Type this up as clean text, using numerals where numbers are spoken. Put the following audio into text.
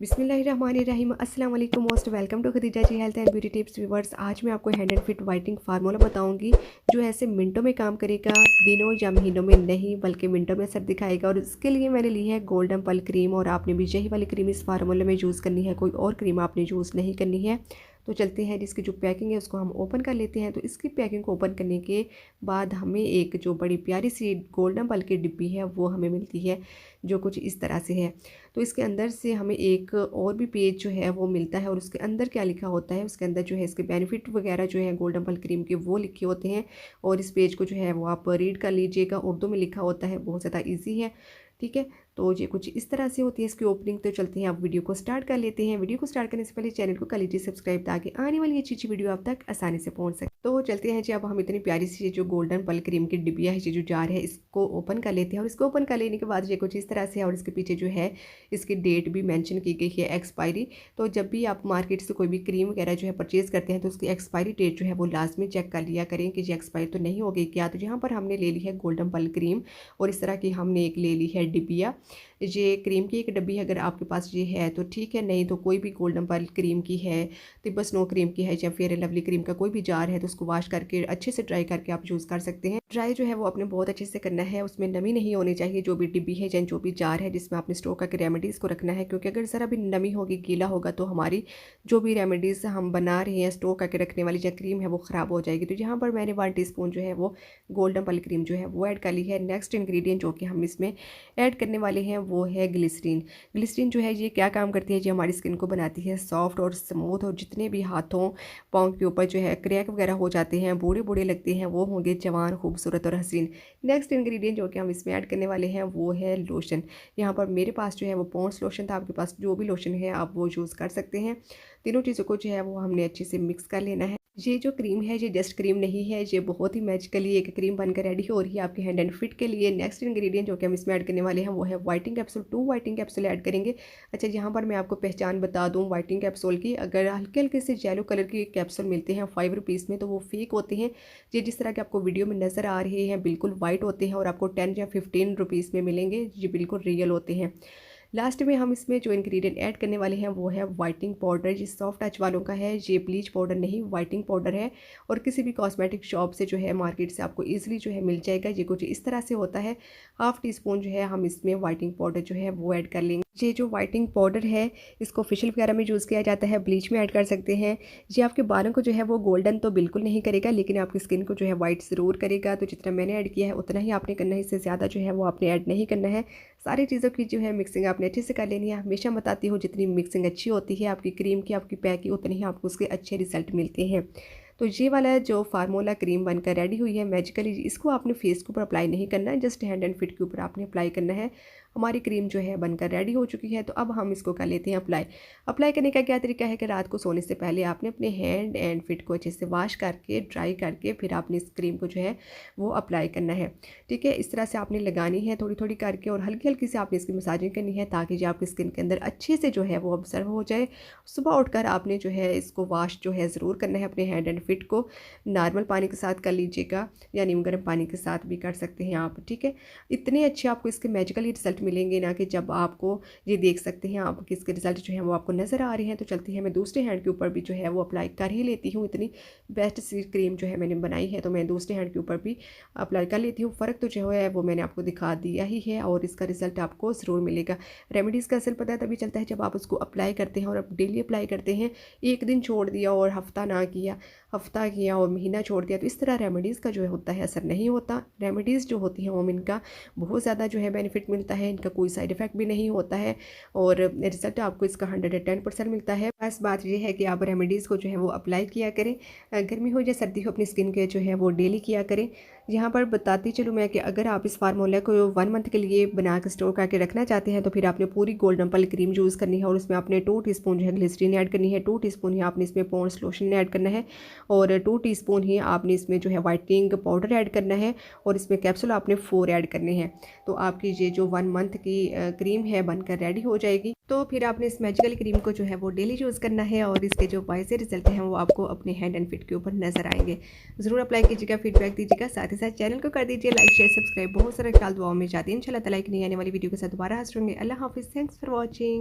बिस्मिल्लाहिर्रहमानिर्रहीम अस्सलाम वालेकुम most welcome to Khadija ji health and beauty tips viewers. आज मैं आपको hand and feet whitening formula बताऊंगी जो ऐसे मिनटों में काम करेगा, दिनों या महीनों में नहीं बल्कि मिनटों में असर दिखाएगा। और इसके लिए मैंने ली है गोल्डन पल क्रीम और आपने भी यही वाली क्रीम इस फार्मूले में यूज़ करनी है, कोई और क्रीम आपने यूज़ नहीं करनी है। तो चलते हैं, जिसकी जो पैकिंग है उसको हम ओपन कर लेते हैं। तो इसकी पैकिंग को ओपन करने के बाद हमें एक जो बड़ी प्यारी सी गोल्डन पल की डिब्बी है वो हमें मिलती है, जो कुछ इस तरह से है। तो इसके अंदर से हमें एक और भी पेज जो है वो मिलता है और उसके अंदर क्या लिखा होता है, उसके अंदर जो है इसके बेनिफिट वगैरह जो है गोल्डन पल क्रीम के वो लिखे होते हैं। और इस पेज को जो है वो आप रीड कर लीजिएगा, उर्दू में लिखा होता है, बहुत ज़्यादा ईजी है। ठीक है, तो ये कुछ इस तरह से होती है इसकी ओपनिंग। तो चलते हैं, आप वीडियो को स्टार्ट कर लेते हैं। वीडियो को स्टार्ट करने से पहले चैनल को कर लीजिए सब्सक्राइब, ताकि आने वाली अच्छी अच्छी वीडियो आप तक आसानी से पहुंच सके। तो चलते हैं जी, अब हम इतनी प्यारी सी जो गोल्डन पल क्रीम की डिबिया है, ये जो जार है, इसको ओपन कर लेते हैं। और इसको ओपन कर लेने के बाद ये कुछ इस तरह से है और इसके पीछे जो है इसकी डेट भी मेंशन की गई है, एक्सपायरी। तो जब भी आप मार्केट से कोई भी क्रीम वगैरह जो है परचेज़ करते हैं तो उसकी एक्सपायरी डेट जो है वो लाजमी चेक कर लिया करें कि ये एक्सपायर तो नहीं हो गई क्या। तो यहाँ पर हमने ले ली है गोल्डन पल क्रीम और इस तरह की हमने एक ले ली है डिबिया। ये क्रीम की एक डब्बी है, अगर आपके पास ये है तो ठीक है, नहीं तो कोई भी गोल्डन पल क्रीम की है, तिब्बत स्नो क्रीम की है या फेयर एंड लवली क्रीम का कोई भी जार है तो उसको वॉश करके अच्छे से ड्राई करके आप यूज़ कर सकते हैं। ड्राई जो है वो आपने बहुत अच्छे से करना है, उसमें नमी नहीं होनी चाहिए। जो भी डिब्बी है या जो भी जार है जिसमें आपने स्टोर करके रेमेडीज़ को रखना है, क्योंकि अगर ज़रा भी नमी होगी, गीला होगा तो हमारी जो भी रेमेडीज़ हम बना रहे हैं स्टोर करके रखने वाली जो क्रीम है वो ख़राब हो जाएगी। तो यहाँ पर मैंने 1 टीस्पून जो है वो गोल्डन पल क्रीम जो है वो ऐड कर ली है। नेक्स्ट इंग्रेडिएंट जो कि हम इसमें ऐड करने वाले हैं वो है ग्लिसरीन। ग्लिसरीन जो है ये क्या काम करती है, ये हमारी स्किन को बनाती है सॉफ्ट और स्मूथ। और जितने भी हाथों पाँव के ऊपर जो है क्रैक वगैरह हो जाते हैं, बूढ़े बूढ़े लगते हैं, वो होंगे जवान, खूबसूरत और हसीन। नेक्स्ट इंग्रेडिएंट जो कि हम इसमें ऐड करने वाले हैं वो है लोशन। यहाँ पर मेरे पास जो है वो पॉन्ड्स लोशन था, आपके पास जो भी लोशन है आप वो यूज़ कर सकते हैं। तीनों चीज़ों को जो है वो हमने अच्छे से मिक्स कर लेना है। ये जो क्रीम है ये जस्ट क्रीम नहीं है, ये बहुत ही मैजिकली एक क्रीम बनकर रेडी हो रही है आपके हैंड एंड फिट के लिए। नेक्स्ट इंग्रेडिएंट जो कि हम इसमें ऐड करने वाले हैं वो है whitening capsule. 2 whitening capsule add करेंगे। अच्छा, यहाँ पर मैं आपको पहचान बता दूँ वाइटनिंग कैप्सूल की, अगर हल्के हल्के से येलो कलर के कैप्सूल मिलते हैं 5 रुपीज़ में तो वो फेक होते हैं। ये जिस तरह के आपको वीडियो में नज़र आ रहे हैं बिल्कुल वाइट होते हैं और आपको 10 या 15 रुपीज़ में मिलेंगे, ये बिल्कुल रियल होते हैं। लास्ट में हम इसमें जो इंग्रेडिएंट ऐड करने वाले हैं वो है वाइटनिंग पाउडर। ये सॉफ्ट टच वालों का है, ये ब्लीच पाउडर नहीं वाइटनिंग पाउडर है और किसी भी कॉस्मेटिक शॉप से जो है मार्केट से आपको इजीली जो है मिल जाएगा। ये कुछ इस तरह से होता है। हाफ टी स्पून जो है हम इसमें वाइटनिंग पाउडर जो है वो ऐड कर लेंगे। ये जो वाइटनिंग पाउडर है इसको फेशियल वगैरह में यूज़ किया जाता है, ब्लीच में ऐड कर सकते हैं। ये आपके बालों को जो है वो गोल्डन तो बिल्कुल नहीं करेगा, लेकिन आपकी स्किन को जो है वाइट ज़रूर करेगा। तो जितना मैंने ऐड किया है उतना ही आपने करना है, इससे ज़्यादा जो है वो आपने ऐड नहीं करना है। सारी चीज़ों की जो है मिक्सिंग आपने अच्छे से कर लेनी है। हमेशा बताती हूँ जितनी मिक्सिंग अच्छी होती है आपकी क्रीम की, आपकी पैक की, उतने ही आपको उसके अच्छे रिजल्ट मिलते हैं। तो ये वाला जो फार्मूला क्रीम बनकर रेडी हुई है मैजिकली, इसको आपने फेस के ऊपर अप्लाई नहीं करना है, जस्ट हैंड एंड फिट के ऊपर आपने अप्लाई करना है। हमारी क्रीम जो है बनकर रेडी हो चुकी है। तो अब हम इसको कर लेते हैं अप्लाई। अप्लाई करने का क्या तरीका है कि रात को सोने से पहले आपने अपने हैंड एंड फिट को अच्छे से वॉश करके ड्राई करके फिर आपने इस क्रीम को जो है वो अप्लाई करना है। ठीक है, इस तरह से आपने लगानी है थोड़ी थोड़ी करके और हल्की हल्की से आपने इसकी मसाजिंग करनी है, ताकि जो आपकी स्किन के अंदर अच्छे से जो है वो ऑब्जर्व हो जाए। सुबह उठकर आपने जो है इसको वॉश जो है ज़रूर करना है अपने हैंड एंड फिट को। नॉर्मल पानी के साथ कर लीजिएगा या नीम गर्म पानी के साथ भी कर सकते हैं आप। ठीक है, इतने अच्छे आपको इसके मैजिकली रिजल्ट मिलेंगे ना कि जब आपको ये देख सकते हैं आप कि इसके रिजल्ट जो है वो आपको नज़र आ रहे हैं। तो चलती है, मैं दूसरे हैंड के ऊपर भी जो है वो अप्लाई कर ही लेती हूँ। इतनी बेस्ट सी क्रीम जो है मैंने बनाई है तो मैं दूसरे हैंड के ऊपर भी अप्लाई कर लेती हूँ। फ़र्क तो जो है वो मैंने आपको दिखा दिया ही है और इसका रिजल्ट आपको ज़रूर मिलेगा। रेमेडीज़ का असर पता है तभी चलता है जब आप उसको अप्लाई करते हैं और आप डेली अप्लाई करते हैं। एक दिन छोड़ दिया और हफ्ता ना किया, हफ्ता किया और महीना छोड़ दिया, तो इस तरह रेमेडीज़ का जो है होता है असर नहीं होता। रेमेडीज़ जो होती हैं वो इनका बहुत ज़्यादा जो है बेनिफिट मिलता है, इनका कोई साइड इफ़ेक्ट भी नहीं होता है और रिज़ल्ट आपको इसका 110% मिलता है। बस बात ये है कि आप रेमेडीज़ को जो है वो अप्लाई किया करें, गर्मी हो या सर्दी हो अपनी स्किन के जो है वो डेली किया करें। यहाँ पर बताती चलूँ मैं कि अगर आप इस फार्मूला को 1 मंथ के लिए बना कर स्टोर करके रखना चाहते हैं तो फिर आपने पूरी गोल्डन पल क्रीम यूज़ करनी है और उसमें आपने 2 टीस्पून जो है ग्लिसरीन ऐड करनी है, 2 टीस्पून ही आपने इसमें पॉन्ड्स लोशन ऐड करना है और 2 टीस्पून ही आपने इसमें जो है वाइटनिंग पाउडर ऐड करना है और इसमें कैप्सूल आपने 4 ऐड करने हैं। तो आपकी ये जो 1 मंथ की क्रीम है बनकर रेडी हो जाएगी। तो फिर आपने इस मैजिकल क्रीम को जो है वो डेली यूज़ करना है और इसके जो वाइज रिजल्ट हैं वो आपको अपने हैंड एंड फिट के ऊपर नजर आएंगे। ज़रूर अप्लाई कीजिएगा, फीडबैक दीजिएगा, साथ ही साथ चैनल को कर दीजिए लाइक शेयर सब्सक्राइब। बहुत सारे ख्याल दुआओं में जाती है। इंशाल्लाह ताला एक नई आने वाली वीडियो के साथ दोबारा हाजिर होंगे। अल्लाह हाफिज़, थैंक्स फॉर वॉचिंग।